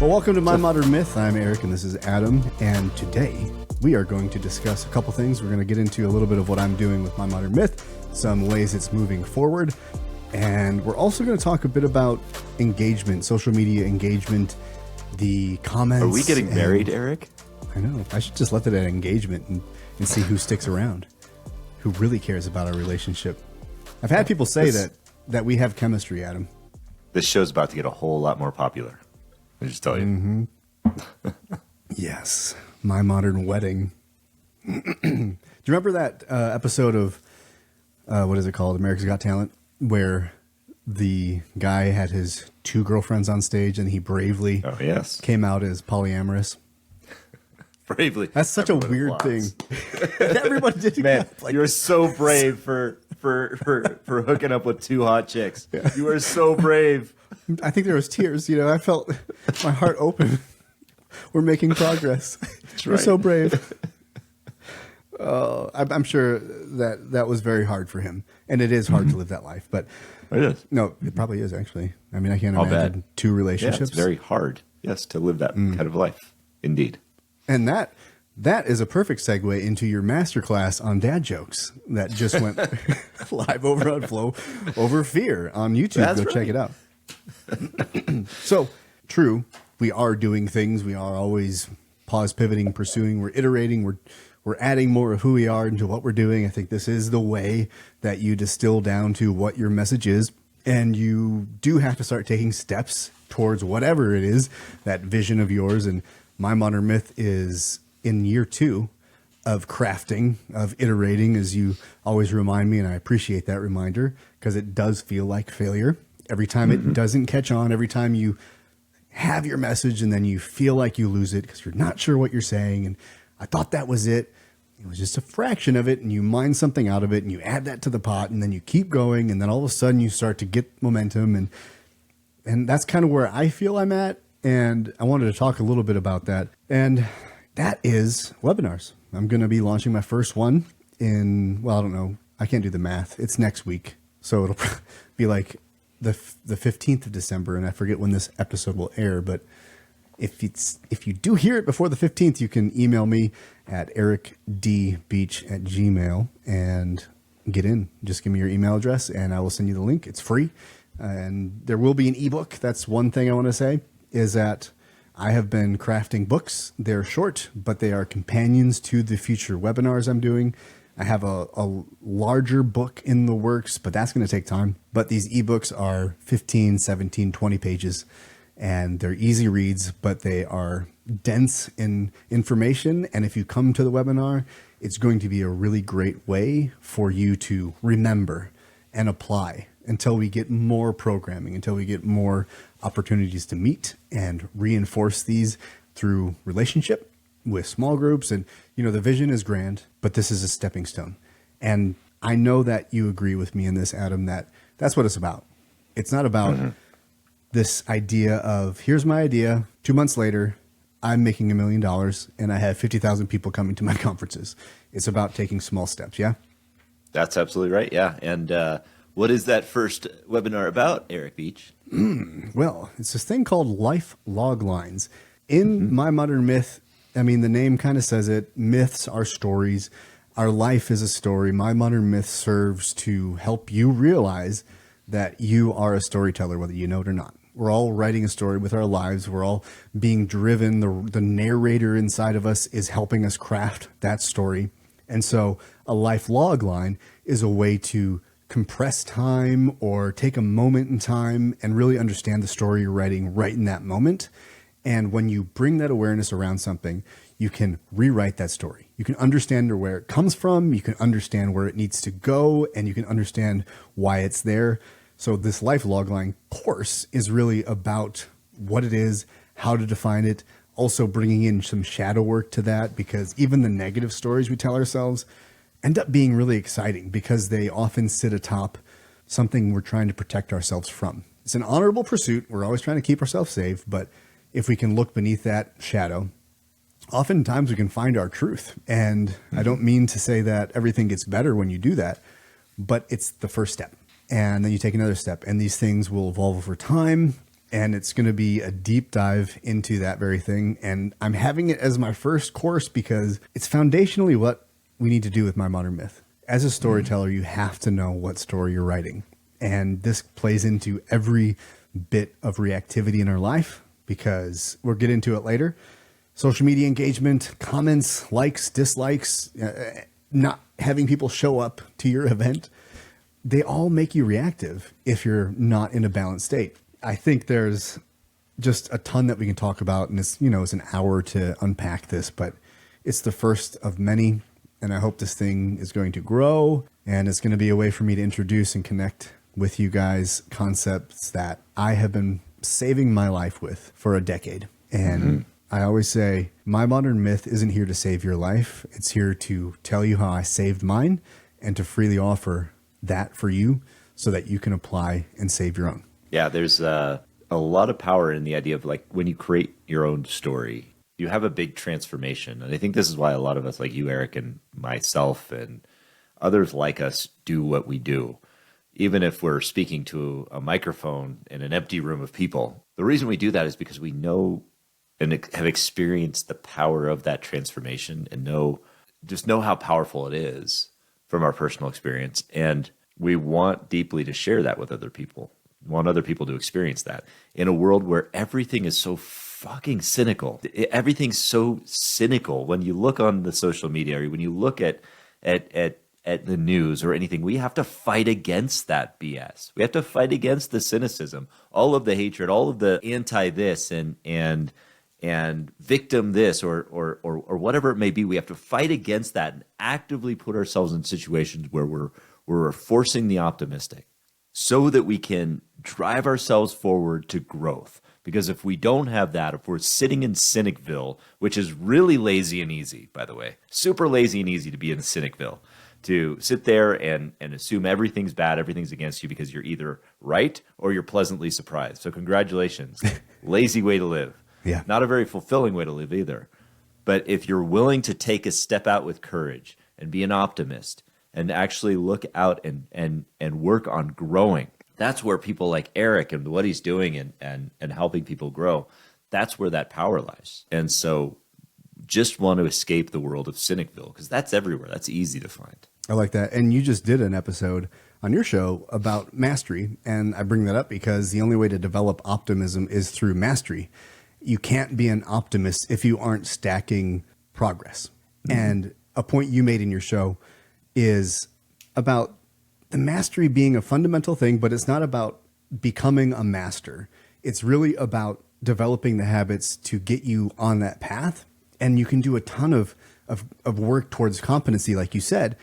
Well, welcome to My Modern Myth. I'm Eric, and this is Adam. And today we are going to discuss a couple things. We're going to get into a little bit of what I'm doing with My Modern Myth, some ways it's moving forward, and we're also going to talk a bit about engagement, social media engagement, the comments. Are we getting married, Eric? I know. I should just let it at engagement and see who sticks around, who really cares about our relationship. I've had people say that we have chemistry, Adam. This show's about to get a whole lot more popular. I just tell you. Mm-hmm. Yes. My Modern Wedding. Do you remember that episode of, what is it called? America's Got Talent, where the guy had his two girlfriends on stage and he bravely came out as polyamorous? Bravely. That's such a weird thing. Everybody did. Man, you're so brave for hooking up with two hot chicks. Yeah. You are so brave. I think there was tears. You know, I felt my heart open. We're making progress. You're so brave. I'm sure that was very hard for him, and it is hard to live that life. But it is. No, it probably is actually. I mean, I can't imagine two relationships. Yeah, it's very hard. Yes, to live that kind of life. Indeed. And that is a perfect segue into your masterclass on dad jokes that just went live over on Flow Over Fear on YouTube. That's Go check it out. So, true, we are doing things. We are always pause, pivoting, pursuing. We're iterating. We're adding more of who we are into what we're doing. I think this is the way that you distill down to what your message is. And you do have to start taking steps towards whatever it is, that vision of yours. And My Modern Myth is in year 2 of crafting, of iterating, as you always remind me, and I appreciate that reminder because it does feel like failure. Every time it doesn't catch on, every time you have your message and then you feel like you lose it because you're not sure what you're saying, and I thought that was it. It was just a fraction of it, and you mine something out of it, and you add that to the pot, and then you keep going, and then all of a sudden you start to get momentum, and that's kind of where I feel I'm at. And I wanted to talk a little bit about that. And that is webinars. I'm going to be launching my first one in, well, I don't know. I can't do the math. It's next week. So it'll be like the 15th of December. And I forget when this episode will air. But if you do hear it before the 15th, you can email me at ericdbeach@gmail.com and get in. Just give me your email address and I will send you the link. It's free. And there will be an ebook. That's one thing I want to say. Is that I have been crafting books. They're short, but they are companions to the future webinars I'm doing. I have a larger book in the works, but that's going to take time. But these ebooks are 15, 17, 20 pages, and they're easy reads, but they are dense in information. And if you come to the webinar, it's going to be a really great way for you to remember and apply until we get more programming, until we get more opportunities to meet and reinforce these through relationship with small groups. And, you know, the vision is grand, but this is a stepping stone. And I know that you agree with me in this, Adam, that's what it's about. It's not about this idea of, here's my idea, 2 months later, I'm making $1 million and I have 50,000 people coming to my conferences. It's about taking small steps. Yeah. That's absolutely right. Yeah. And, what is that first webinar about, Eric Beach? Well, it's this thing called life log lines. In My Modern Myth, I mean, the name kind of says it. Myths are stories. Our life is a story. My Modern Myth serves to help you realize that you are a storyteller, whether you know it or not. We're all writing a story with our lives. We're all being driven. The narrator inside of us is helping us craft that story. And so a life log line is a way to compress time or take a moment in time and really understand the story you're writing right in that moment. And when you bring that awareness around something, you can rewrite that story. You can understand where it comes from. You can understand where it needs to go, and you can understand why it's there. So this life logline course is really about what it is, how to define it, also bringing in some shadow work to that, because even the negative stories we tell ourselves end up being really exciting because they often sit atop something we're trying to protect ourselves from. It's an honorable pursuit. We're always trying to keep ourselves safe, but if we can look beneath that shadow, oftentimes we can find our truth. And I don't mean to say that everything gets better when you do that, but it's the first step. And then you take another step, and these things will evolve over time. And it's going to be a deep dive into that very thing. And I'm having it as my first course because it's foundationally what we need to do with My Modern Myth. As a storyteller, you have to know what story you're writing. And this plays into every bit of reactivity in our life because we'll get into it later. Social media engagement, comments, likes, dislikes, not having people show up to your event, they all make you reactive if you're not in a balanced state. I think there's just a ton that we can talk about, and it's an hour to unpack this, but it's the first of many, and I hope this thing is going to grow, and it's going to be a way for me to introduce and connect with you guys concepts that I have been saving my life with for a decade. And I always say, My Modern Myth isn't here to save your life. It's here to tell you how I saved mine and to freely offer that for you so that you can apply and save your own. Yeah, there's a lot of power in the idea of like when you create your own story, you have a big transformation. And I think this is why a lot of us like you, Eric, and myself and others like us do what we do. Even if we're speaking to a microphone in an empty room of people, the reason we do that is because we know and have experienced the power of that transformation and know how powerful it is from our personal experience. And we want deeply to share that with other people. We want other people to experience that in a world where everything is so fucking cynical. Everything's so cynical. When you look on the social media or when you look at the news or anything, we have to fight against that BS. We have to fight against the cynicism, all of the hatred, all of the anti this and victim this or whatever it may be. We have to fight against that and actively put ourselves in situations where we're forcing the optimistic so that we can drive ourselves forward to growth. Because if we don't have that, if we're sitting in Cynicville, which is really lazy and easy, by the way, super lazy and easy to be in Cynicville, to sit there and assume everything's bad, everything's against you because you're either right or you're pleasantly surprised. So congratulations. Lazy way to live. Yeah. Not a very fulfilling way to live either. But if you're willing to take a step out with courage and be an optimist and actually look out and work on growing, that's where people like Eric and what he's doing and helping people grow, that's where that power lies. And so just want to escape the world of Cynicville because that's everywhere. That's easy to find. I like that. And you just did an episode on your show about mastery. And I bring that up because the only way to develop optimism is through mastery. You can't be an optimist if you aren't stacking progress. And a point you made in your show is about the mastery being a fundamental thing, but it's not about becoming a master. It's really about developing the habits to get you on that path. And you can do a ton of work towards competency, like you said,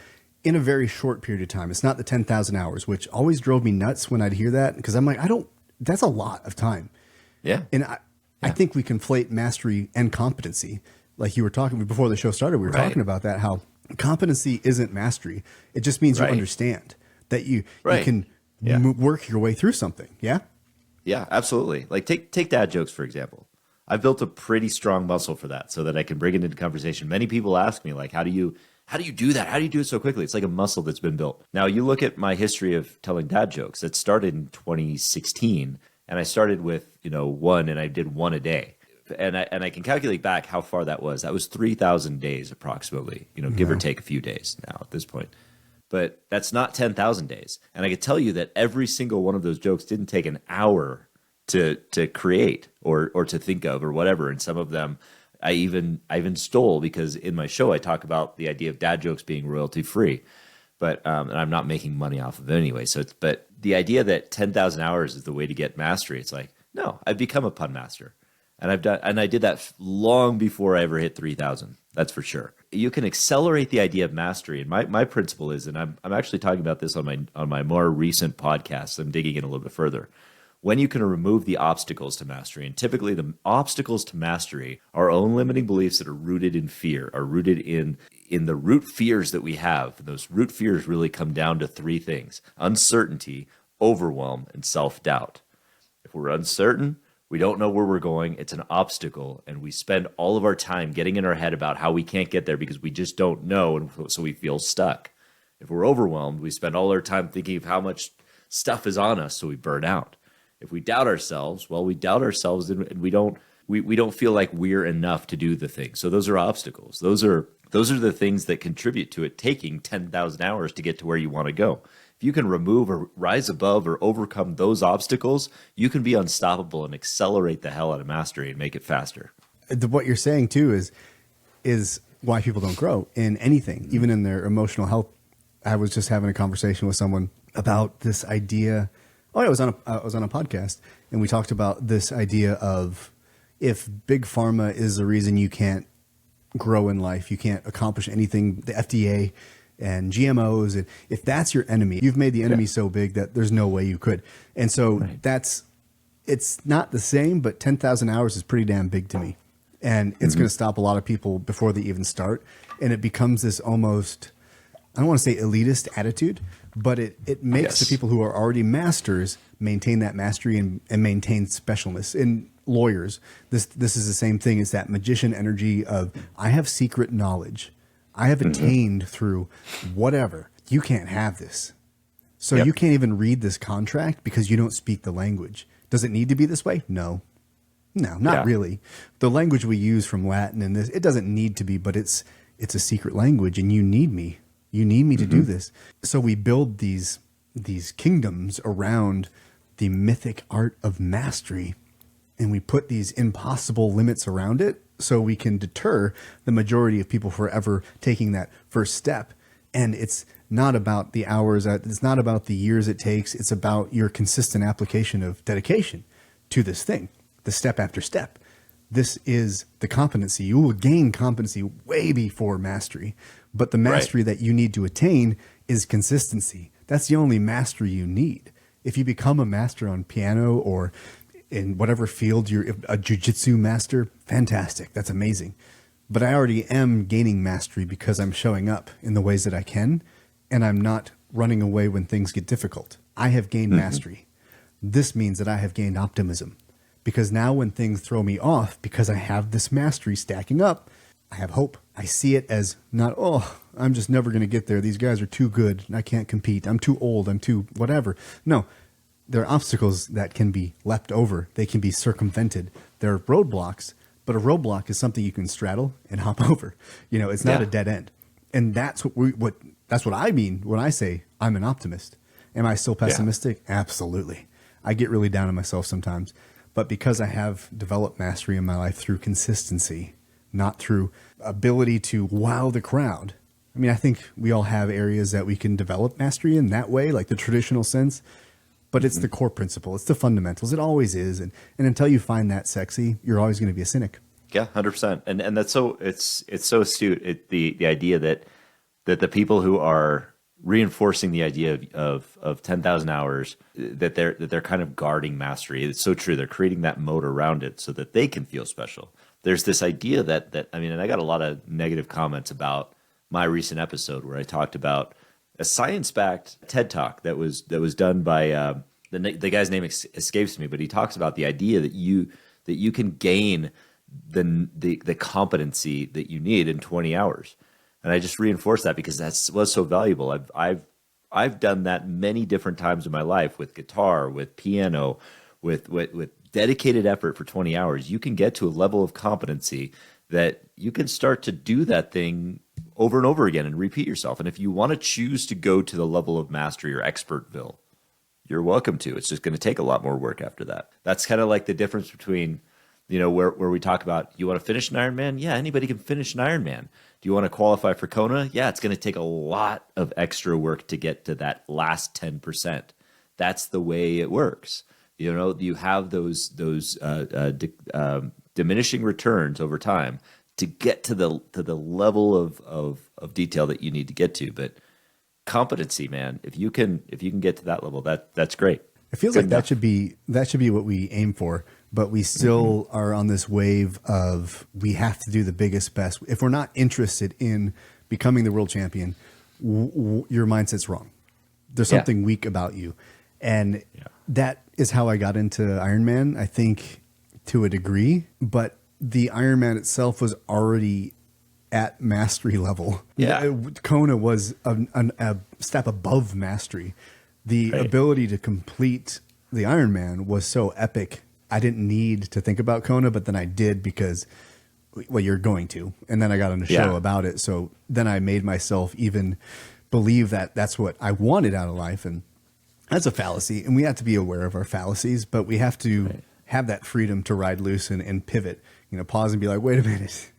in a very short period of time. It's not the 10,000 hours, which always drove me nuts when I'd hear that because I'm like, that's a lot of time. Yeah. And I think we conflate mastery and competency. Like you were talking before the show started, we were talking about that, how competency isn't mastery. It just means you understand that you can work your way through something. Yeah. Yeah, absolutely. Like take dad jokes, for example. I've built a pretty strong muscle for that so that I can bring it into conversation. Many people ask me, like, how do you do that? How do you do it so quickly? It's like a muscle that's been built. Now, you look at my history of telling dad jokes. It started in 2016, and I started with, one, and I did one a day. And I can calculate back how far that was. That was 3,000 days approximately, give or take a few days now at this point. But that's not 10,000 days. And I can tell you that every single one of those jokes didn't take an hour to create or to think of or whatever. And some of them I even stole because in my show I talk about the idea of dad jokes being royalty free. But and I'm not making money off of it anyway. But the idea that 10,000 hours is the way to get mastery, it's like, no, I've become a pun master. And I did that long before I ever hit 3,000. That's for sure. You can accelerate the idea of mastery. And my principle is, and I'm actually talking about this on my more recent podcast. I'm digging in a little bit further. When you can remove the obstacles to mastery, and typically the obstacles to mastery are our own limiting beliefs that are rooted in fear, are rooted in the root fears that we have. Those root fears really come down to three things: uncertainty, overwhelm, and self-doubt. If we're uncertain, we don't know where we're going, it's an obstacle, and we spend all of our time getting in our head about how we can't get there because we just don't know, and so we feel stuck. If we're overwhelmed, we spend all our time thinking of how much stuff is on us, so we burn out. If we doubt ourselves, well, we doubt ourselves and we don't feel like we're enough to do the thing. So those are obstacles. Those are the things that contribute to it taking 10,000 hours to get to where you want to go. If you can remove or rise above or overcome those obstacles, you can be unstoppable and accelerate the hell out of mastery and make it faster. What you're saying too is why people don't grow in anything, even in their emotional health. I was just having a conversation with someone about this idea. Oh, I was on a podcast, and we talked about this idea of if big pharma is the reason you can't grow in life, you can't accomplish anything, the FDA and GMOs, and if that's your enemy, you've made the enemy so big that there's no way you could. And so it's not the same, but 10,000 hours is pretty damn big to me. And it's going to stop a lot of people before they even start. And it becomes this almost, I don't want to say elitist attitude, but it makes the people who are already masters maintain that mastery and maintain specialness. In lawyers, this is the same thing as that magician energy of, I have secret knowledge. I have attained through whatever. You can't have this. So you can't even read this contract because you don't speak the language. Does it need to be this way? No, not really. The language we use from Latin and this, it doesn't need to be, but it's a secret language and you need me. You need me to do this. So we build these kingdoms around the mythic art of mastery, and we put these impossible limits around it so we can deter the majority of people forever taking that first step. And it's not about the hours, it's not about the years it takes. It's about your consistent application of dedication to this thing, the step after step. This is the competency. You will gain competency way before mastery, but the mastery that you need to attain is consistency. That's the only mastery you need. If you become a master on piano or in whatever field you're a jujitsu master, fantastic. That's amazing. But I already am gaining mastery because I'm showing up in the ways that I can, and I'm not running away when things get difficult. I have gained mastery. This means that I have gained optimism. Because now when things throw me off, because I have this mastery stacking up, I have hope. I see it as not, I'm just never going to get there. These guys are too good and I can't compete. I'm too old. I'm too whatever. No, there are obstacles that can be leapt over. They can be circumvented. There are roadblocks, but a roadblock is something you can straddle and hop over. It's not a dead end. And that's that's what I mean when I say I'm an optimist. Am I still pessimistic? Yeah. Absolutely. I get really down on myself sometimes. But because I have developed mastery in my life through consistency, not through ability to wow the crowd. I mean, I think we all have areas that we can develop mastery in that way, like the traditional sense. But it's the core principle. It's the fundamentals. It always is. And until you find that sexy, you're always going to be a cynic. Yeah, 100%. And that's so it's so astute. The idea that the people who are reinforcing the idea of 10,000 hours, that they're kind of guarding mastery. It's so true. They're creating that moat around it so that they can feel special. There's this idea that and I got a lot of negative comments about my recent episode where I talked about a science-backed TED Talk that was done by the guy's name escapes me, but he talks about the idea that you can gain the competency that you need in 20 hours. And I just reinforce that because that was so valuable. I've done that many different times in my life with guitar, with piano, with dedicated effort for 20 hours. You can get to a level of competency that you can start to do that thing over and over again and repeat yourself. And if you want to choose to go to the level of mastery or expertville, you're welcome to. It's just going to take a lot more work after that. That's kind of like the difference between, where we talk about, you want to finish an Ironman? Yeah, anybody can finish an Ironman. Do you want to qualify for Kona? Yeah, it's going to take a lot of extra work to get to that last 10%. That's the way it works. You have those diminishing returns over time to get to the level of detail that you need to get to. But competency, man, if you can get to that level, that's great. It feels like that should be what we aim for. But we still are on this wave of we have to do the biggest, best. If we're not interested in becoming the world champion, your mindset's wrong. There's something weak about you. And that is how I got into Ironman, I think, to a degree. But the Ironman itself was already at mastery level. Yeah. Kona was a step above mastery. The ability to complete the Ironman was so epic. I didn't need to think about Kona, but then I did because, well, you're going to. And then I got on a show about it. So then I made myself even believe that that's what I wanted out of life. And that's a fallacy. And we have to be aware of our fallacies, but we have to have that freedom to ride loose and pivot, pause and be like, wait a minute,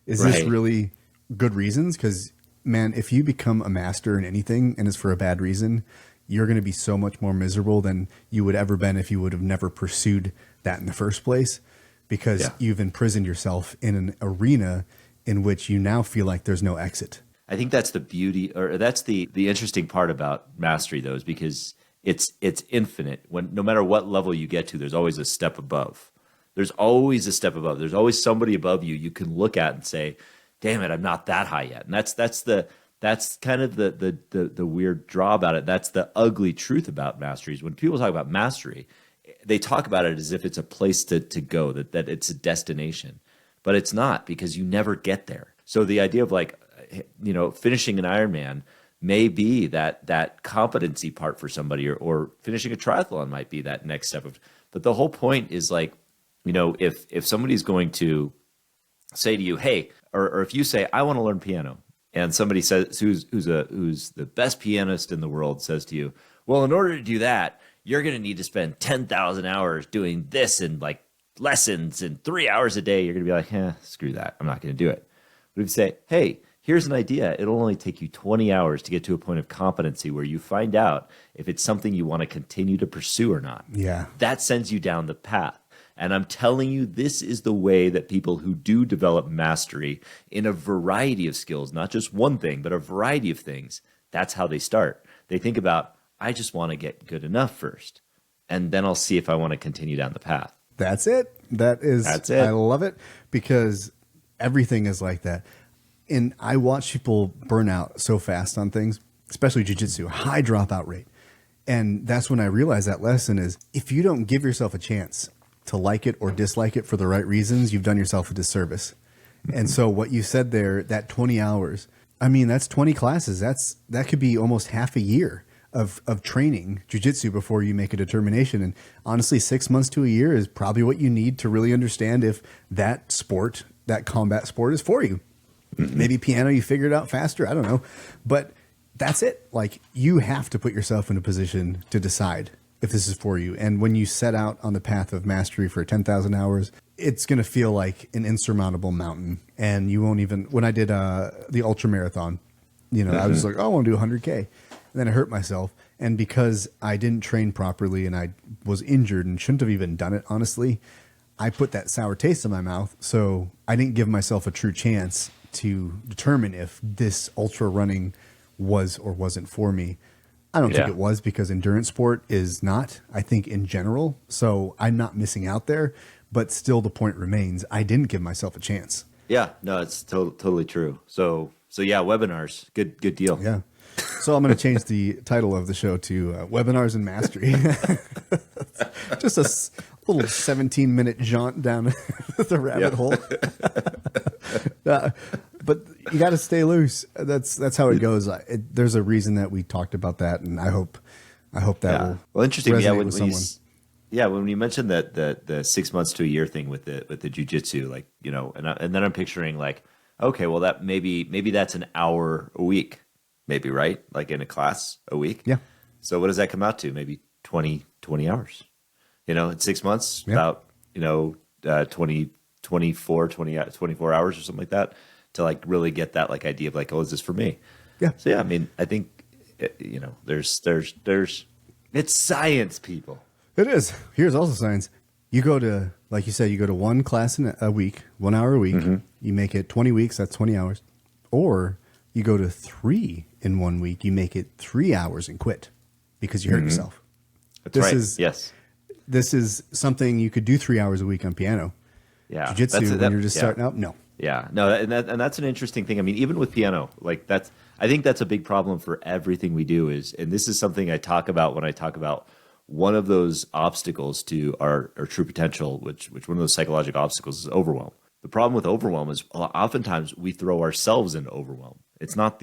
is this really good reasons? Because, man, if you become a master in anything and it's for a bad reason, you're going to be so much more miserable than you would ever been if you would have never pursued that in the first place, because you've imprisoned yourself in an arena in which you now feel like there's no exit. I think that's the beauty, or that's the interesting part about mastery, though, is because it's infinite. When no matter what level you get to, there's always a step above. There's always a step above. There's always somebody above you you can look at and say, "Damn it, I'm not that high yet." And that's kind of the weird draw about it. That's the ugly truth about mastery. Is when people talk about mastery, they talk about it as if it's a place to go, that it's a destination, but it's not, because you never get there. So the idea of finishing an Ironman may be that competency part for somebody, or finishing a triathlon might be that next step of. But the whole point is if somebody's going to say to you, hey, or if you say, I want to learn piano, and somebody says who's the best pianist in the world says to you, well, in order to do that, you're going to need to spend 10,000 hours doing this and lessons and 3 hours a day. You're going to be like, screw that. I'm not going to do it. But if you say, hey, here's an idea. It'll only take you 20 hours to get to a point of competency where you find out if it's something you want to continue to pursue or not. Yeah. That sends you down the path. And I'm telling you, this is the way that people who do develop mastery in a variety of skills, not just one thing, but a variety of things, that's how they start. They think about, I just want to get good enough first, and then I'll see if I want to continue down the path. That's it. That's it. I love it, because everything is like that. And I watch people burn out so fast on things, especially jiu-jitsu, high dropout rate. And that's when I realized that lesson is, if you don't give yourself a chance to like it or dislike it for the right reasons, you've done yourself a disservice. And so what you said there, that 20 hours, I mean, that's 20 classes. That could be almost half a year of training jiu-jitsu before you make a determination. And honestly, 6 months to a year is probably what you need to really understand if that sport, that combat sport, is for you. Maybe piano, you figure it out faster. I don't know. But that's it. You have to put yourself in a position to decide if this is for you. And when you set out on the path of mastery for 10,000 hours, it's going to feel like an insurmountable mountain. And you won't even, when I did the ultra marathon, I was like, oh, I want to do 100K. And then I hurt myself. And because I didn't train properly and I was injured and shouldn't have even done it, honestly, I put that sour taste in my mouth. So I didn't give myself a true chance to determine if this ultra running was or wasn't for me. I don't think it was, because endurance sport is not, I think, in general. So I'm not missing out there, but still the point remains, I didn't give myself a chance. Yeah, no, it's totally true. So yeah, webinars, good deal. Yeah. So I'm going to change the title of the show to Webinars and Mastery. Just a little 17-minute jaunt down the rabbit hole. But you got to stay loose. That's how it goes. There's a reason that we talked about that, and I hope that will interesting. Resonate with someone. When you mentioned that the 6 months to a year thing with the jiu-jitsu, and then I'm picturing okay, well, that maybe that's an hour a week, maybe, right? Like in a class a week. Yeah. So what does that come out to? Maybe 20 hours. In 6 months, about 24 hours or something like that, to really get that idea of oh, is this for me? Yeah. So yeah, I mean, I think there's it's science, people. It is. Here's also science. You go to, like you said, you go to one class in a week, 1 hour a week. Mm-hmm. You make it 20 weeks. That's 20 hours. Or you go to 3 in 1 week. You make it 3 hours and quit because you hurt yourself. That's right. Yes. This is something you could do 3 hours a week on piano. Yeah. Jiu-jitsu, when you're just starting out, no. Yeah. No, and that's an interesting thing. I mean, even with piano, I think that's a big problem for everything we do and this is something I talk about when I talk about one of those obstacles to our true potential, which one of those psychological obstacles is overwhelm. The problem with overwhelm is oftentimes we throw ourselves into overwhelm. It's not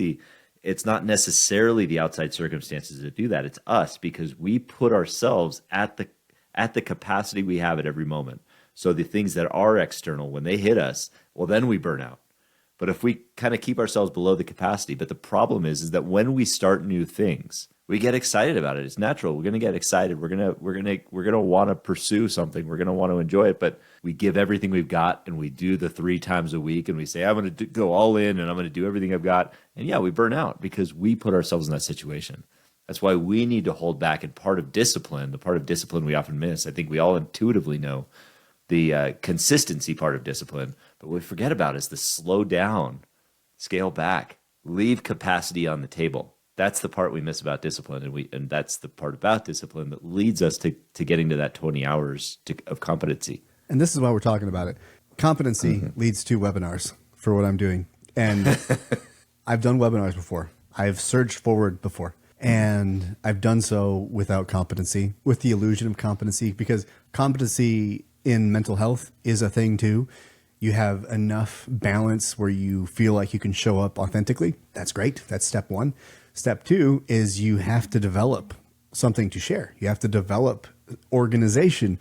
it's not necessarily the outside circumstances that do that. It's us, because we put ourselves at the capacity we have at every moment. So the things that are external, when they hit us, well, then we burn out. But if we kind of keep ourselves below the capacity, but the problem is that when we start new things, we get excited about it. It's natural. We're going to get excited. We're going to want to pursue something. We're going to want to enjoy it, but we give everything we've got, and we do the 3 times a week, and we say, I'm going to go all in, and I'm going to do everything I've got. And yeah, we burn out because we put ourselves in that situation. That's why we need to hold back. And part of discipline, the part of discipline we often miss, I think we all intuitively know the consistency part of discipline, but what we forget about is the slow down, scale back, leave capacity on the table. That's the part we miss about discipline, and that's the part about discipline that leads us to getting to that 20 hours of competency. And this is why we're talking about it. Competency leads to webinars for what I'm doing. And I've done webinars before. I've surged forward before. And I've done so without competency, with the illusion of competency, because competency in mental health is a thing too. You have enough balance where you feel like you can show up authentically. That's great. That's step 1. Step 2 is you have to develop something to share. You have to develop organization.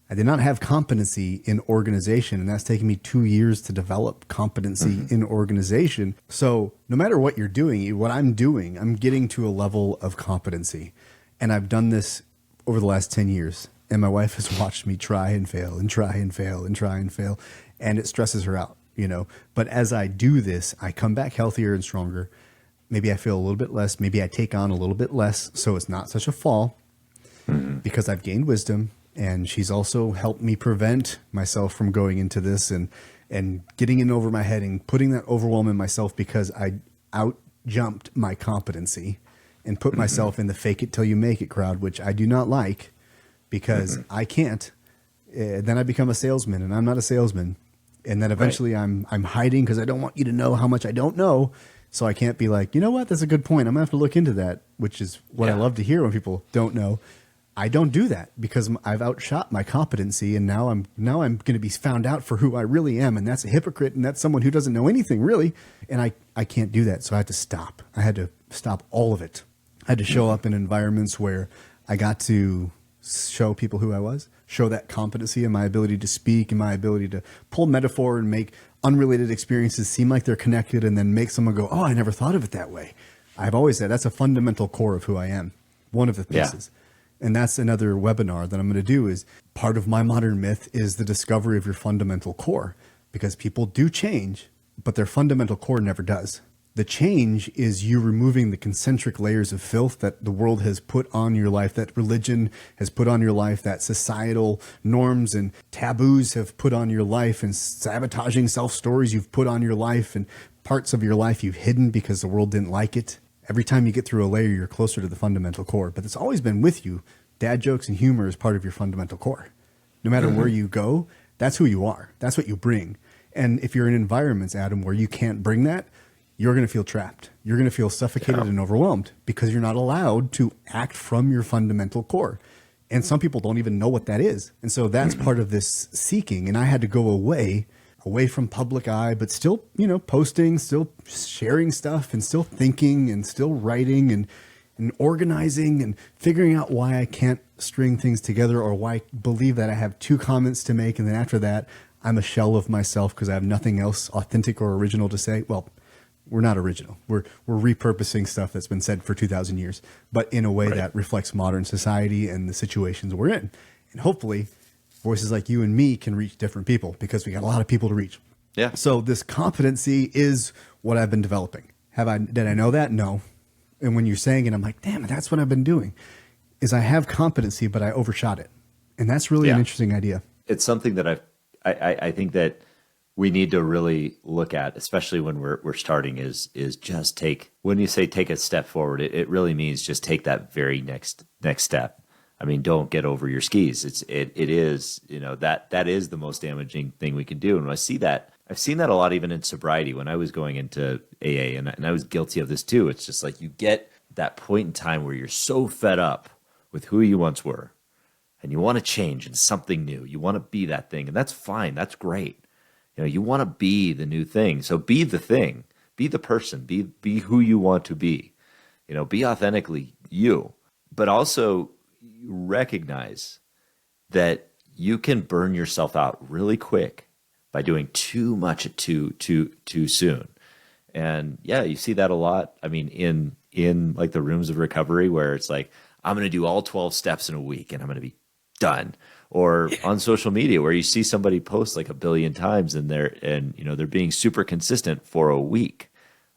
I did not have competency in organization, and that's taken me 2 years to develop competency in organization. So no matter what you're doing, what I'm doing, I'm getting to a level of competency. And I've done this over the last 10 years. And my wife has watched me try and fail and try and fail and try and fail. And it stresses her out, you know. But as I do this, I come back healthier and stronger. Maybe I feel a little bit less. Maybe I take on a little bit less. So it's not such a fall because I've gained wisdom. And she's also helped me prevent myself from going into this and getting in over my head and putting that overwhelm in myself because I out jumped my competency and put myself in the fake it till you make it crowd, which I do not like because I can't. Then I become a salesman, and I'm not a salesman. And then eventually I'm hiding because I don't want you to know how much I don't know. So I can't be like, you know what? That's a good point. I'm gonna have to look into that, which is what I love to hear when people don't know. I don't do that because I've outshot my competency, and now I'm going to be found out for who I really am, and that's a hypocrite, and that's someone who doesn't know anything really, and I can't do that. So I had to stop. I had to stop all of it. I had to show up in environments where I got to show people who I was, show that competency and my ability to speak and my ability to pull metaphor and make unrelated experiences seem like they're connected, and then make someone go, oh, I never thought of it that way. I've always said that's a fundamental core of who I am. One of the pieces. Yeah. And that's another webinar that I'm going to do. Is part of my modern myth is the discovery of your fundamental core, because people do change, but their fundamental core never does. The change is you removing the concentric layers of filth that the world has put on your life, that religion has put on your life, that societal norms and taboos have put on your life, and sabotaging self-stories you've put on your life, and parts of your life you've hidden because the world didn't like it. Every time you get through a layer, you're closer to the fundamental core, but it's always been with you. Dad jokes and humor is part of your fundamental core. No matter where you go, that's who you are. That's what you bring. And if you're in environments, Adam, where you can't bring that, you're going to feel trapped. You're going to feel suffocated and overwhelmed because you're not allowed to act from your fundamental core. And some people don't even know what that is. And so that's part of this seeking. And I had to go away from public eye, but still, posting, still sharing stuff, and still thinking, and still writing, and organizing, and figuring out why I can't string things together, or why I believe that I have 2 comments to make, and then after that, I'm a shell of myself because I have nothing else authentic or original to say. Well, we're not original. We're repurposing stuff that's been said for 2,000 years, but in a way that reflects modern society and the situations we're in. And hopefully voices like you and me can reach different people, because we got a lot of people to reach. Yeah. So this competency is what I've been developing. Did I know that? No. And when you're saying it, I'm like, damn, that's what I've been doing. Is I have competency, but I overshot it. And that's really an interesting idea. It's something that I think that we need to really look at, especially when we're starting, is just when you say take a step forward, it really means just take that very next step. I mean, don't get over your skis. It is, that is the most damaging thing we can do. And when I see that, I've seen that a lot, even in sobriety, when I was going into AA, and I was guilty of this too. It's just like you get that point in time where you're so fed up with who you once were, and you want to change into something new. You want to be that thing, and that's fine. That's great. You want to be the new thing. So be the thing. Be the person, be who you want to be, be authentically you, but also recognize that you can burn yourself out really quick by doing too much too soon. And yeah, you see that a lot. I mean, in like the rooms of recovery where it's like, I'm going to do all 12 steps in a week and I'm going to be done. Or on social media where you see somebody post like a billion times and they're being super consistent for a week.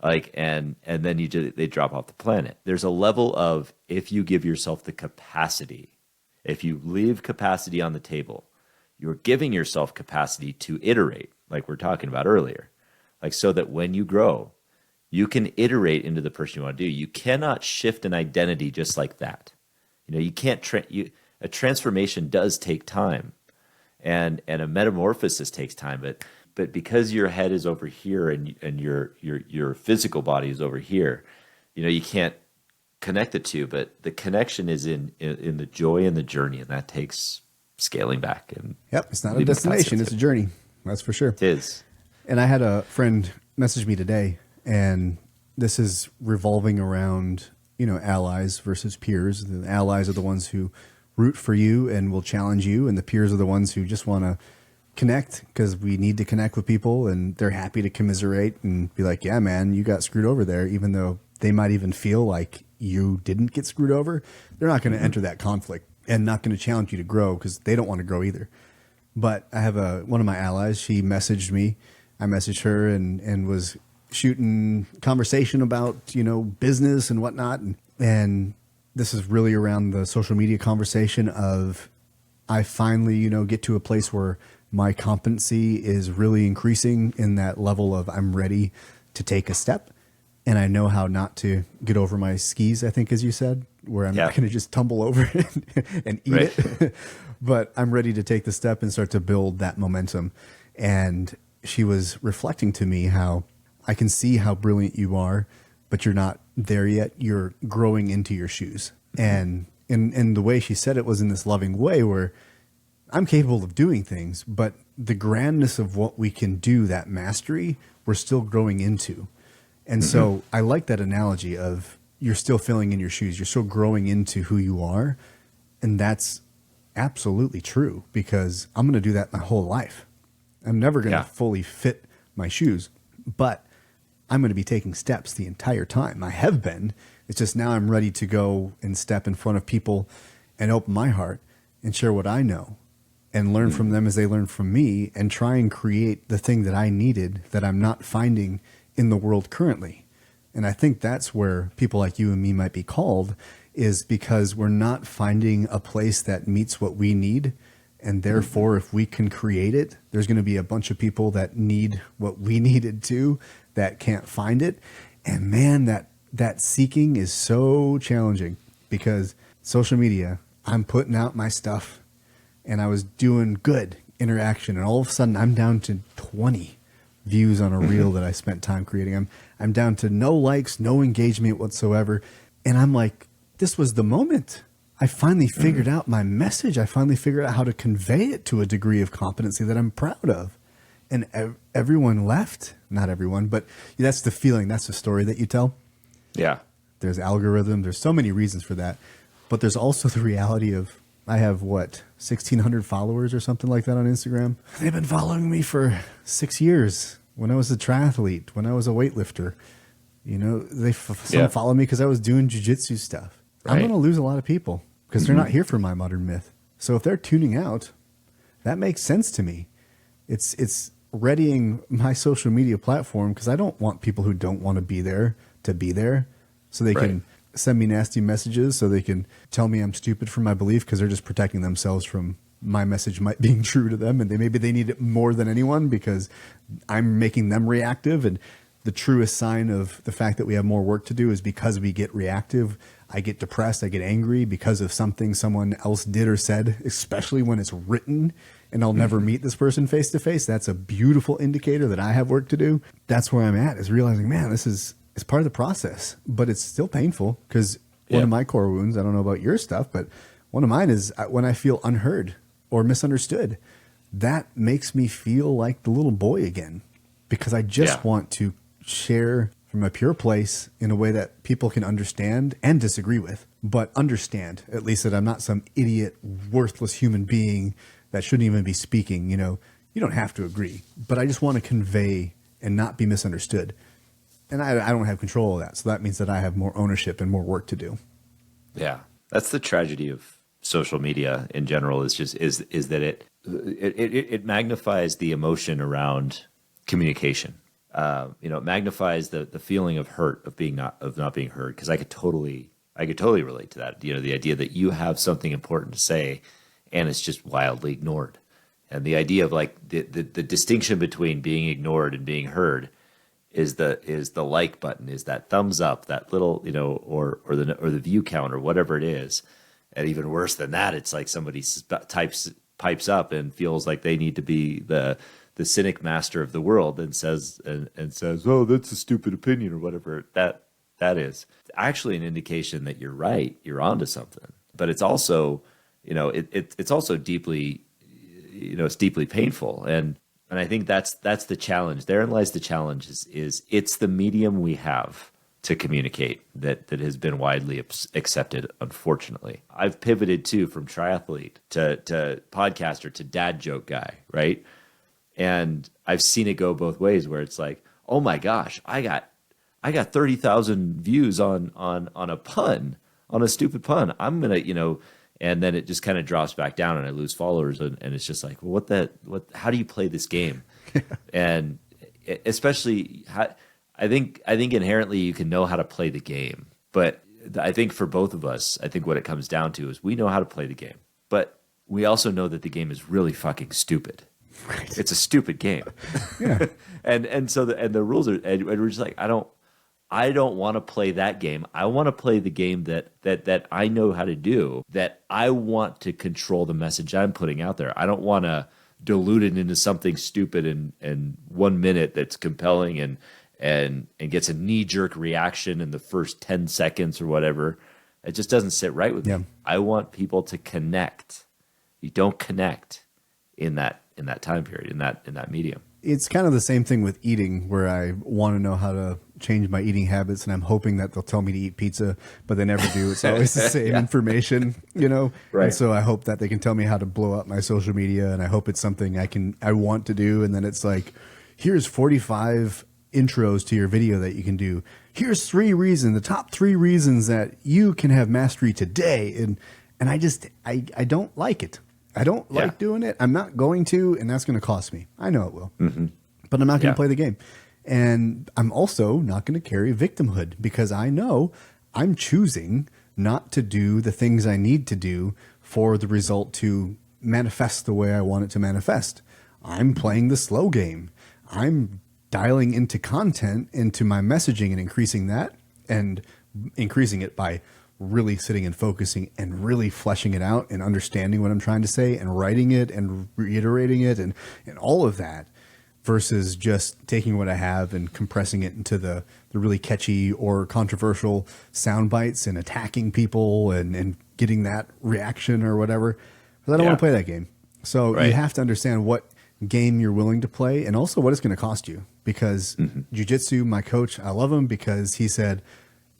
Like, and then they drop off the planet. There's a level of, if you give yourself the capacity, if you leave capacity on the table, you're giving yourself capacity to iterate, like we're talking about earlier. Like, so that when you grow, you can iterate into the person you want to do. You cannot shift an identity just like that. You can't, a transformation does take time, and a metamorphosis takes time, but because your head is over here and your physical body is over here, you can't connect the two, but the connection is in the joy and the journey, and that takes scaling back. And yep, it's not a destination, it's a journey. That's for sure. It is. And I had a friend message me today, and this is revolving around, allies versus peers. The allies are the ones who root for you and will challenge you, and the peers are the ones who just want to connect because we need to connect with people, and they're happy to commiserate and be like, yeah, man, you got screwed over there, even though they might even feel like you didn't get screwed over. They're not going to enter that conflict and not going to challenge you to grow because they don't want to grow either. But I have one of my allies, she messaged me. I messaged her and was shooting conversation about, business and whatnot. And this is really around the social media conversation of, I finally, get to a place where my competency is really increasing in that level of I'm ready to take a step. And I know how not to get over my skis, I think, as you said, where I'm not going to just tumble over and eat it. But I'm ready to take the step and start to build that momentum. And she was reflecting to me how I can see how brilliant you are, but you're not there yet. You're growing into your shoes. And the way she said it was in this loving way where I'm capable of doing things, but the grandness of what we can do, that mastery, we're still growing into. And so I like that analogy of you're still filling in your shoes. You're still growing into who you are. And that's absolutely true because I'm going to do that my whole life. I'm never going to fully fit my shoes, but I'm going to be taking steps the entire time. I have been. It's just now I'm ready to go and step in front of people and open my heart and share what I know and learn from them as they learn from me and try and create the thing that I needed that I'm not finding in the world currently. And I think that's where people like you and me might be called, is because we're not finding a place that meets what we need. And therefore, if we can create it, there's going to be a bunch of people that need what we needed too, that can't find it. And man, that seeking is so challenging because social media, I'm putting out my stuff and I was doing good interaction. And all of a sudden I'm down to 20 views on a reel that I spent time creating. I'm down to no likes, no engagement whatsoever. And I'm like, this was the moment. I finally figured out my message. I finally figured out how to convey it to a degree of competency that I'm proud of. And everyone left. Not everyone, but that's the feeling. That's the story that you tell. Yeah. There's algorithm. There's so many reasons for that. But there's also the reality of, I have 1,600 followers or something like that on Instagram. They've been following me for 6 years. When I was a triathlete, when I was a weightlifter, some follow me because I was doing jujitsu stuff. Right. I'm going to lose a lot of people because they're not here for my modern myth. So if they're tuning out, that makes sense to me. It's readying my social media platform because I don't want people who don't want to be there, so they can send me nasty messages, so they can tell me I'm stupid for my belief because they're just protecting themselves from my message might being true to them, and maybe they need it more than anyone because I'm making them reactive. And the truest sign of the fact that we have more work to do is because we get reactive. I get depressed, I get angry because of something someone else did or said, especially when it's written and I'll never meet this person face to face. That's a beautiful indicator that I have work to do. That's where I'm at, is realizing, man, it's part of the process, but it's still painful because one of my core wounds, I don't know about your stuff, but one of mine is when I feel unheard or misunderstood. That makes me feel like the little boy again because I just want to share from a pure place in a way that people can understand and disagree with, but understand at least that I'm not some idiot, worthless human being that shouldn't even be speaking. You don't have to agree, but I just want to convey and not be misunderstood. And I don't have control of that. So that means that I have more ownership and more work to do. Yeah. That's the tragedy of social media in general is that it magnifies the emotion around communication. It magnifies the feeling of hurt of not being heard. Cause I could totally relate to that. The idea that you have something important to say and it's just wildly ignored. And the idea of like the distinction between being ignored and being heard is the like button, is that thumbs up, that little, or the view count or whatever it is. And even worse than that, it's like somebody pipes up and feels like they need to be the cynic master of the world and says, oh, that's a stupid opinion or whatever that is. Actually an indication that you're right, you're onto something. But it's also, it's also deeply, it's deeply painful. And I think that's the challenge. Therein lies the challenge is it's the medium we have to communicate that has been widely accepted, unfortunately. I've pivoted too from triathlete to podcaster to dad joke guy, right? And I've seen it go both ways where it's like, oh my gosh, I got 30,000 views on a pun, on a stupid pun. I'm going to, and then it just kind of drops back down and I lose followers. And it's just like, well, how do you play this game? And especially, I think inherently you can know how to play the game. But I think for both of us, I think what it comes down to is we know how to play the game. But we also know that the game is really fucking stupid. Right. It's a stupid game. Yeah. and so the rules are, and we're just like, I don't want to play that game. I want to play the game that I know how to do, that I want to control the message I'm putting out there. I don't want to dilute it into something stupid in 1 minute that's compelling and gets a knee-jerk reaction in the first 10 seconds or whatever. It just doesn't sit right with me. I want people to connect. You don't connect in that time period, in that medium. It's kind of the same thing with eating, where I want to know how to change my eating habits, and I'm hoping that they'll tell me to eat pizza, but they never do. It's always the same information, Right. And so I hope that they can tell me how to blow up my social media, and I hope it's something I want to do. And then it's like, here's 45 intros to your video that you can do. Here's the top 3 reasons that you can have mastery today. And I don't like it. I don't like doing it. I'm not going to, and that's going to cost me. I know it will, but I'm not going to play the game. And I'm also not going to carry victimhood, because I know I'm choosing not to do the things I need to do for the result to manifest the way I want it to manifest. I'm playing the slow game. I'm dialing into content, into my messaging, and increasing that, and increasing it by really sitting and focusing and really fleshing it out and understanding what I'm trying to say and writing it and reiterating it and all of that, versus just taking what I have and compressing it into the really catchy or controversial sound bites and attacking people and getting that reaction or whatever. Because I don't want to play that game. So you have to understand what game you're willing to play, and also what it's going to cost you. Because jiu-jitsu, my coach, I love him because he said,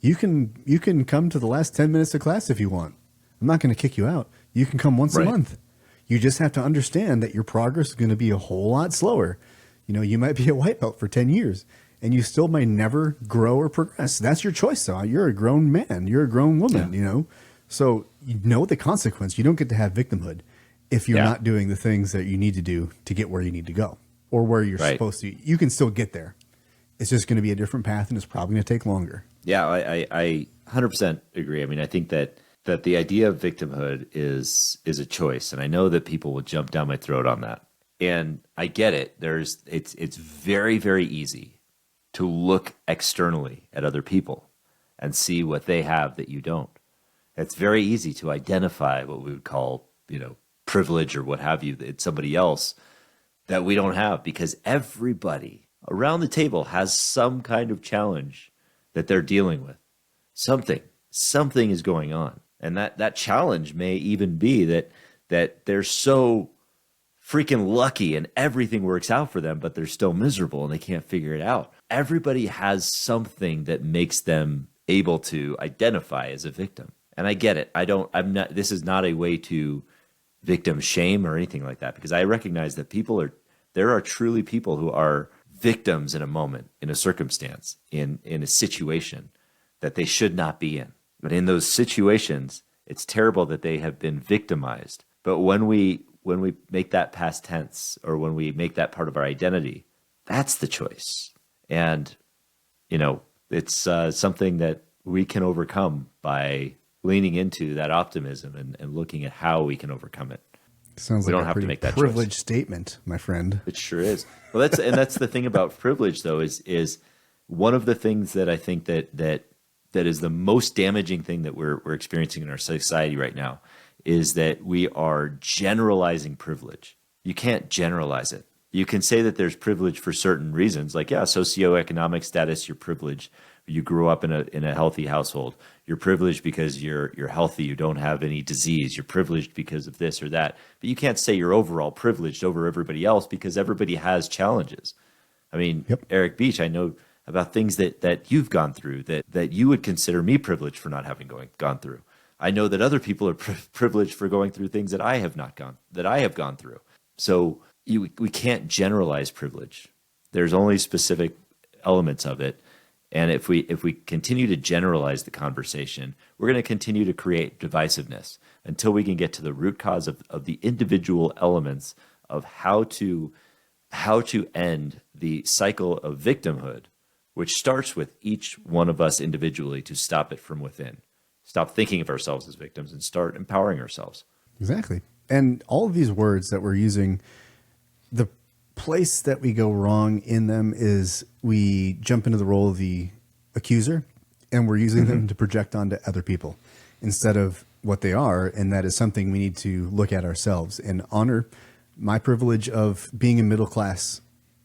you can come to the last 10 minutes of class if you want. I'm not going to kick you out. You can come once a month. You just have to understand that your progress is going to be a whole lot slower. You might be a white belt for 10 years and you still may never grow or progress. That's your choice, though. You're a grown man. You're a grown woman, So you know the consequence. You don't get to have victimhood if you're not doing the things that you need to do to get where you need to go, or where you're supposed to. You can still get there. It's just going to be a different path, and it's probably going to take longer. Yeah, I 100% agree. I mean, I think that the idea of victimhood is a choice, and I know that people will jump down my throat on that. And I get it. It's very, very easy to look externally at other people and see what they have that you don't. It's very easy to identify what we would call, privilege or what have you. It's somebody else that we don't have, because everybody around the table has some kind of challenge that they're dealing with. Something is going on. And that challenge may even be that they're so freaking lucky and everything works out for them, but they're still miserable and they can't figure it out. Everybody has something that makes them able to identify as a victim. And I get it. This is not a way to victim shame or anything like that, because I recognize that there are truly people who are victims in a moment, in a circumstance, in a situation that they should not be in. But in those situations, it's terrible that they have been victimized. But when we make that past tense, or when we make that part of our identity, that's the choice. And, it's something that we can overcome by leaning into that optimism and looking at how we can overcome it. Sounds we like don't a have to pretty make that privileged choice. statement, my friend. It sure is. Well, that's the thing about privilege, though, is one of the things that I think that is the most damaging thing that we're experiencing in our society right now is that we are generalizing privilege. You can't generalize it. You can say that there's privilege for certain reasons, like, socioeconomic status, you're privileged. You grew up in a healthy household. You're privileged because you're healthy. You don't have any disease. You're privileged because of this or that. But you can't say you're overall privileged over everybody else, because everybody has challenges. I mean, Yep. Eric Beach, I know about things that you've gone through that you would consider me privileged for not having gone through. I know that other people are privileged for going through things that I have gone through. So we can't generalize privilege. There's only specific elements of it. And if we continue to generalize the conversation, we're going to continue to create divisiveness until we can get to the root cause of the individual elements of how to end the cycle of victimhood, which starts with each one of us individually, to stop it from within. Stop thinking of ourselves as victims and start empowering ourselves. Exactly. And all of these words that we're using, the place that we go wrong in them is we jump into the role of the accuser, and we're using them to project onto other people instead of what they are. And that is something we need to look at ourselves and honor. My privilege of being a middle-class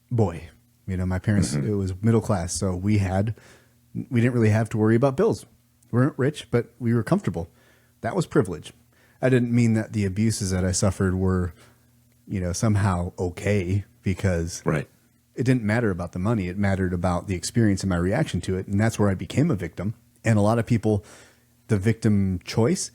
boy, my parents, it was middle class. So we didn't really have to worry about bills. We weren't rich, but we were comfortable. That was privilege. I didn't mean that the abuses that I suffered were, somehow okay, because Right. it didn't matter about the money. It mattered about the experience and my reaction to it. And that's where I became a victim. And a lot of people, the victim choice,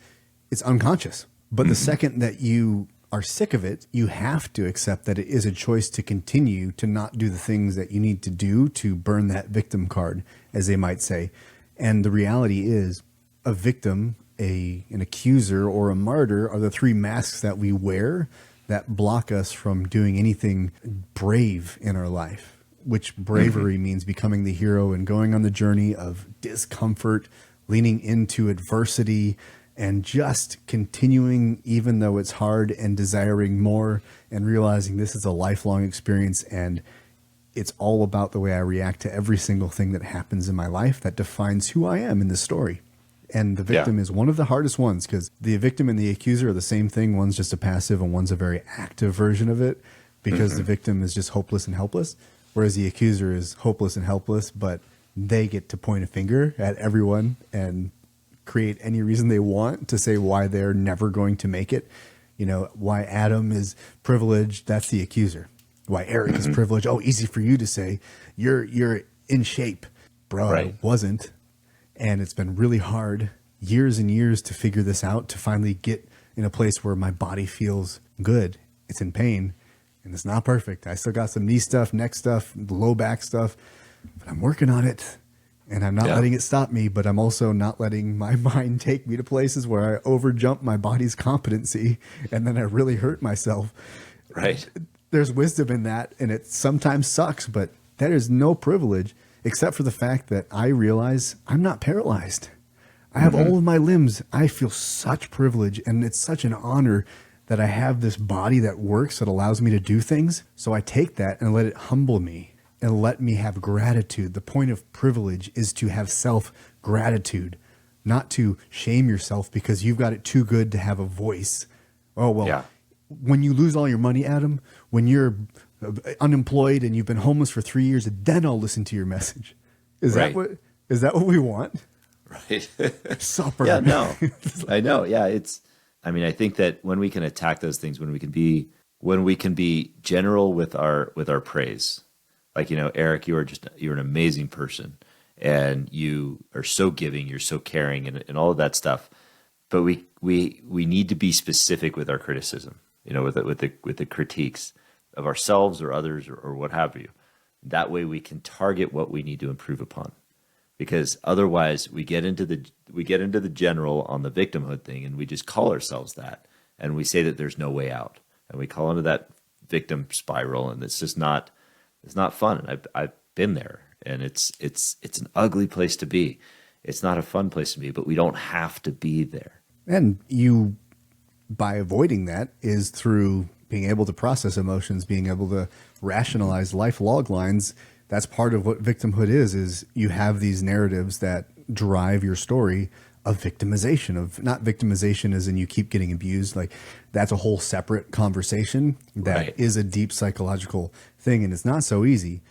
it's unconscious. But the second that you are sick of it, you have to accept that it is a choice to continue to not do the things that you need to do to burn that victim card, as they might say. And the reality is, a victim, an accuser, or a martyr are the three masks that we wear that block us from doing anything brave in our life, which bravery means becoming the hero and going on the journey of discomfort, leaning into adversity, and just continuing even though it's hard, and desiring more, and realizing this is a lifelong experience, and it's all about the way I react to every single thing that happens in my life that defines who I am in this story. And the victim is one of the hardest ones, because the victim and the accuser are the same thing. One's just a passive and one's a very active version of it, because the victim is just hopeless and helpless, whereas the accuser is hopeless and helpless, but they get to point a finger at everyone and create any reason they want to say why they're never going to make it. Why Adam is privileged, that's the accuser. Why Eric is privileged, easy for you to say. You're in shape. Bro, Right. I wasn't. And it's been really hard, years and years, to figure this out, to finally get in a place where my body feels good. It's in pain, and it's not perfect. I still got some knee stuff, neck stuff, low back stuff, but I'm working on it. And I'm not letting it stop me, but I'm also not letting my mind take me to places where I overjump my body's competency, and then I really hurt myself. Right. There's wisdom in that, and it sometimes sucks, but that is no privilege, except for the fact that I realize I'm not paralyzed. I have all of my limbs. I feel such privilege, and it's such an honor that I have this body that works, that allows me to do things. So I take that and let it humble me and let me have gratitude. The point of privilege is to have self-gratitude, not to shame yourself because you've got it too good to have a voice. Oh, well, when you lose all your money, Adam, when you're unemployed and you've been homeless for 3 years, then I'll listen to your message. Is that what we want? Right. Supper. Yeah, no, I know. Yeah. I think that when we can attack those things, when we can be when we can be general with our praise. Like, Eric, you're an amazing person, and you are so giving, you're so caring, and all of that stuff. But we need to be specific with our criticism, with the critiques of ourselves or others or what have you. That way we can target what we need to improve upon. Because otherwise we get into the general on the victimhood thing, and we just call ourselves that, and we say that there's no way out, and we call into that victim spiral, and it's not fun. And I've been there, and it's an ugly place to be. It's not a fun place to be, but we don't have to be there. And by avoiding that is through being able to process emotions, being able to rationalize life log lines. That's part of what victimhood is you have these narratives that drive your story of victimization, of not victimization as in you keep getting abused. Like, that's a whole separate conversation that is a deep psychological thing, and it's not so easy.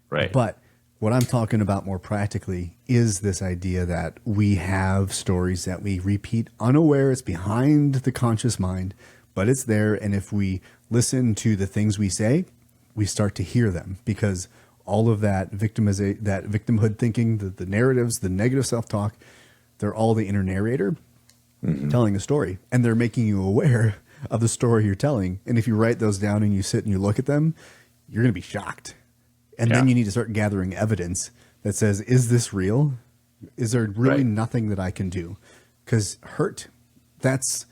Right. But what I'm talking about more practically is this idea that we have stories that we repeat unaware. It's behind the conscious mind, but it's there. And if we listen to the things we say, we start to hear them, because all of that victimhood thinking, the narratives, the negative self-talk, they're all the inner narrator telling a story, and they're making you aware of the story you're telling. And if you write those down and you sit and you look at them, you're going to be shocked. And then you need to start gathering evidence that says, is this real? Is there really nothing that I can do? Because hurt, that's,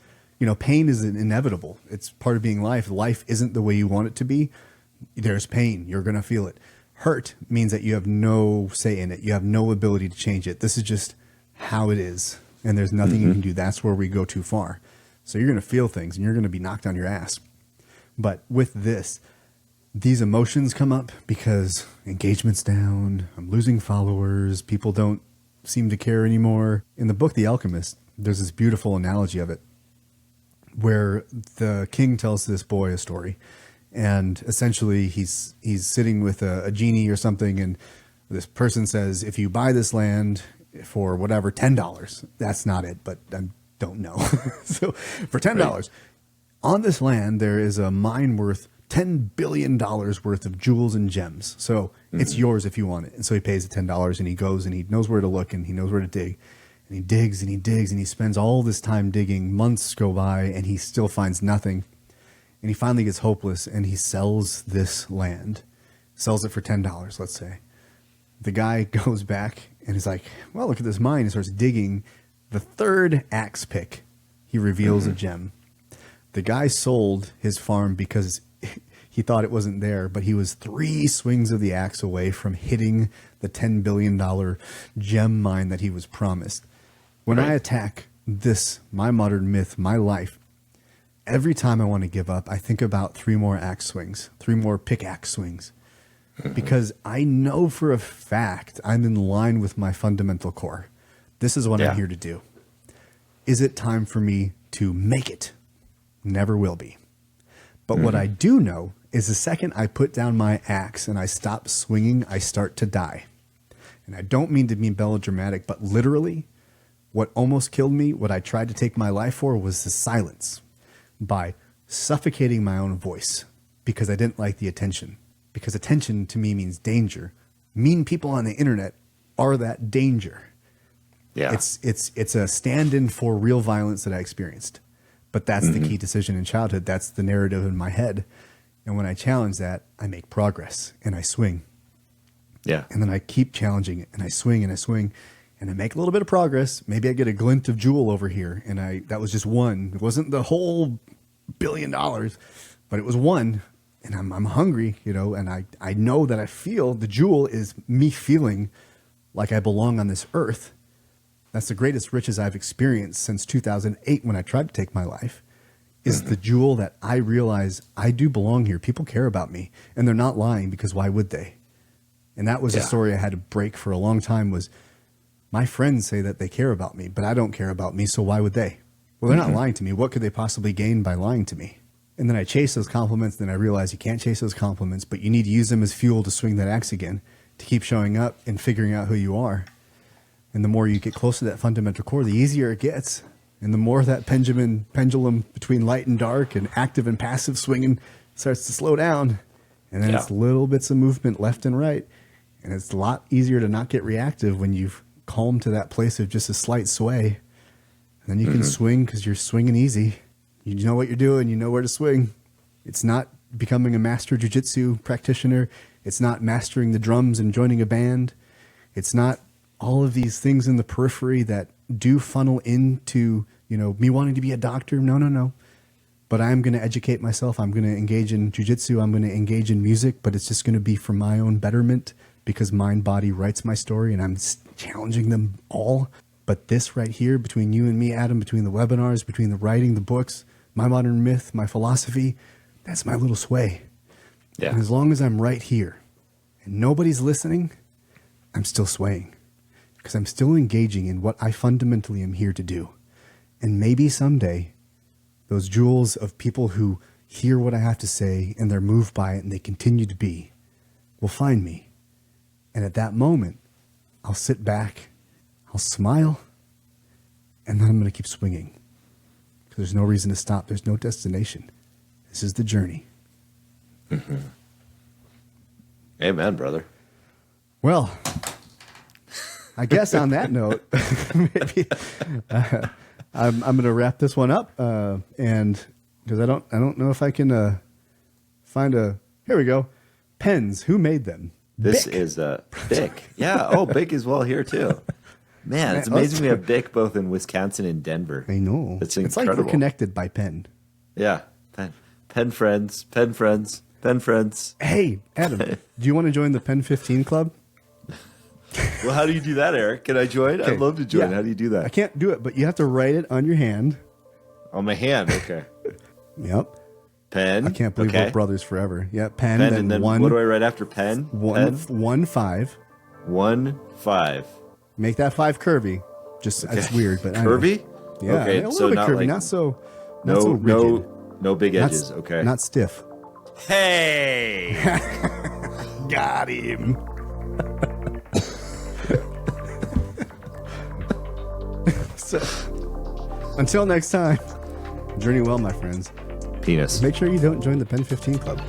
pain is inevitable. It's part of being life. Life isn't the way you want it to be. There's pain. You're going to feel it. Hurt means that you have no say in it. You have no ability to change it. This is just how it is, and there's nothing you can do. That's where we go too far. So you're going to feel things, and you're going to be knocked on your ass. But with this, these emotions come up because engagement's down, I'm losing followers, people don't seem to care anymore. In the book The Alchemist, there's this beautiful analogy of it where the king tells this boy a story, and essentially he's sitting with a genie or something, and this person says, if you buy this land for whatever, $10, that's not it, but I don't know. So for $10 on this land, there is a mine worth $10 billion worth of jewels and gems. So it's yours if you want it. And so he pays the $10, and he goes and he knows where to look, and he knows where to dig, and he digs and he digs, and he spends all this time digging. Months go by, and he still finds nothing. And he finally gets hopeless, and he sells this land, sells it for $10, let's say. The guy goes back and he's like, well, look at this mine. He starts digging. The third axe pick, he reveals a gem. The guy sold his farm because he thought it wasn't there, but he was 3 swings of the axe away from hitting the $10 billion gem mine that he was promised. When I attack this, my modern myth, my life, every time I want to give up, I think about 3 more axe swings, 3 more pickaxe swings. Because I know for a fact I'm in line with my fundamental core. This is what I'm here to do. Is it time for me to make it? Never will be. But what I do know is the second I put down my axe and I stop swinging, I start to die. And I don't mean to be melodramatic, but literally what almost killed me, what I tried to take my life for, was the silence, by suffocating my own voice because I didn't like the attention. Because attention to me means danger. Mean people on the internet are that danger. Yeah. It's a stand-in for real violence that I experienced. But that's the key decision in childhood. That's the narrative in my head. And when I challenge that, I make progress and I swing. Yeah. And then I keep challenging it, and I swing and I swing, and I make a little bit of progress. Maybe I get a glint of jewel over here, and that was just one. It wasn't the whole $1 billion, but it was one. And I'm hungry, and I know that I feel the jewel is me feeling like I belong on this earth. That's the greatest riches I've experienced since 2008 when I tried to take my life, is the jewel that I realize I do belong here. People care about me, and they're not lying, because why would they? And that was a story I had to break for a long time. Was my friends say that they care about me, but I don't care about me, so why would they? Well, they're not lying to me. What could they possibly gain by lying to me? And then I chase those compliments. Then I realize you can't chase those compliments, but you need to use them as fuel to swing that axe again, to keep showing up and figuring out who you are. And the more you get close to that fundamental core, the easier it gets. And the more that pendulum between light and dark and active and passive swinging starts to slow down, and then Yeah. it's little bits of movement left and right. And it's a lot easier to not get reactive when you've calmed to that place of just a slight sway. And then you can swing because you're swinging easy. You know what you're doing. You know where to swing. It's not becoming a master jiu-jitsu practitioner. It's not mastering the drums and joining a band. It's not all of these things in the periphery that do funnel into, me wanting to be a doctor. No. But I'm going to educate myself. I'm going to engage in jiu-jitsu. I'm going to engage in music, but it's just going to be for my own betterment because mind, body writes my story, and I'm challenging them all. But this right here, between you and me, Adam, between the webinars, between the writing, the books, my modern myth, my philosophy, that's my little sway. Yeah. And as long as I'm right here and nobody's listening, I'm still swaying because I'm still engaging in what I fundamentally am here to do. And maybe someday those jewels of people who hear what I have to say and they're moved by it and they continue to be will find me. And at that moment, I'll sit back, I'll smile, and then I'm going to keep swinging. Because there's no reason to stop. There's no destination. This is the journey. Amen, brother. Well, I guess on that note, maybe I'm going to wrap this one up, and because I don't know if I can find a. Here we go. Pens. Who made them? This Bic. is Bic. Yeah. Oh, Bic is well here too. Man, it's amazing we have Bic both in Wisconsin and Denver. I know. It's It's like incredible. we're connected by pen. Yeah. Pen friends. Pen friends. Pen friends. Hey, Adam, do you want to join the Pen 15 Club? Well, how do you do that, Eric? Can I join? Okay. I'd love to join. Yeah. How do you do that? I can't do it, but you have to write it on your hand. On my hand. Okay. Yep. Pen. I can't believe okay. we're brothers forever. Yeah, pen, Pen, then and then one. what do I write after pen? One, Pen? 1 5. 1 5. Make that 5 curvy. Just it's weird, but I know. Curvy? Yeah, Okay, a little so bit not curvy, like not so rigid. no big Not edges. s- Okay. Not stiff. Hey. Got him. So, until next time, journey well, my friends. Penis. Make sure you don't join the Pen 15 Club.